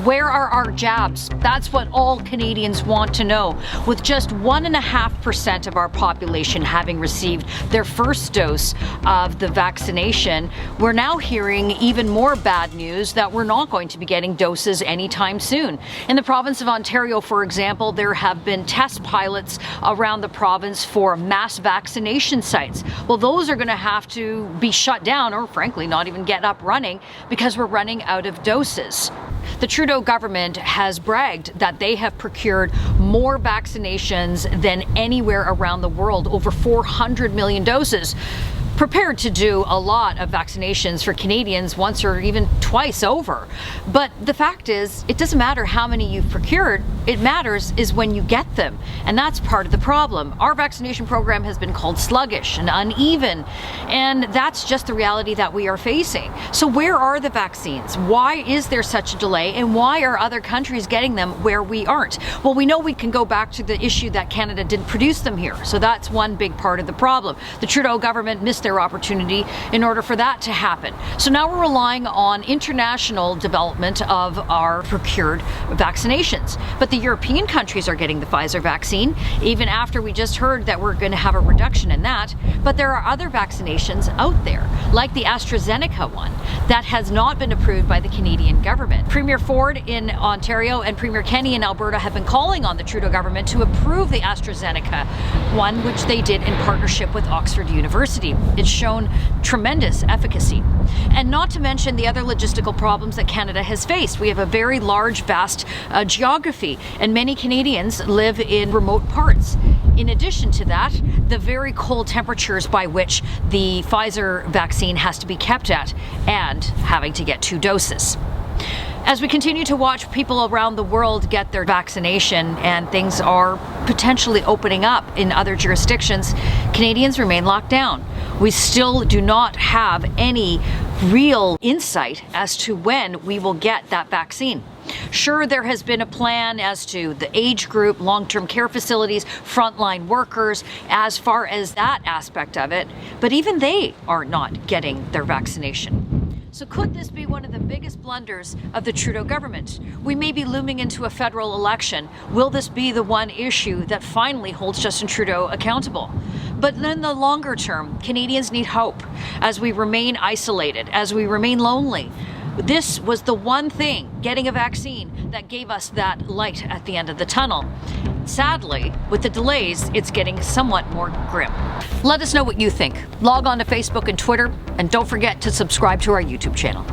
Where are our jabs? That's what all Canadians want to know. With just 1.5% of our population having received their first dose of the vaccination, we're now hearing even more bad news that we're not going to be getting doses anytime soon. In the province of Ontario, for example, there have been test pilots around the province for mass vaccination sites. Well, those are going to have to be shut down, or frankly not even get up running, because we're running out of doses. The Trudeau government has bragged that they have procured more vaccinations than anywhere around the world, over 400 million doses. Prepared to do a lot of vaccinations for Canadians once or even twice over. But the fact is, it doesn't matter how many you've procured, it matters is when you get them. And that's part of the problem. Our vaccination program has been called sluggish and uneven, and that's just the reality that we are facing. So where are the vaccines? Why is there such a delay, and why are other countries getting them where we aren't? Well, we know we can go back to the issue that Canada didn't produce them here. So that's one big part of the problem. The Trudeau government missed their opportunity in order for that to happen. So now we're relying on international development of our procured vaccinations. But the European countries are getting the Pfizer vaccine, even after we just heard that we're going to have a reduction in that. But there are other vaccinations out there, like the AstraZeneca one, that has not been approved by the Canadian government. Premier Ford in Ontario and Premier Kenney in Alberta have been calling on the Trudeau government to approve the AstraZeneca one, which they did in partnership with Oxford University. It's shown tremendous efficacy. And not to mention the other logistical problems that Canada has faced. We have a very large, vast geography, and many Canadians live in remote parts. In addition to that, the very cold temperatures by which the Pfizer vaccine has to be kept at, and having to get 2 doses. As we continue to watch people around the world get their vaccination and things are potentially opening up in other jurisdictions, Canadians remain locked down. We still do not have any real insight as to when we will get that vaccine. Sure, there has been a plan as to the age group, long-term care facilities, frontline workers, as far as that aspect of it, but even they are not getting their vaccination. So could this be one of the biggest blunders of the Trudeau government? We may be looming into a federal election. Will this be the one issue that finally holds Justin Trudeau accountable? But in the longer term, Canadians need hope as we remain isolated, as we remain lonely. This was the one thing, getting a vaccine, that gave us that light at the end of the tunnel. Sadly, with the delays, it's getting somewhat more grim. Let us know what you think. Log on to Facebook and Twitter, and don't forget to subscribe to our YouTube channel.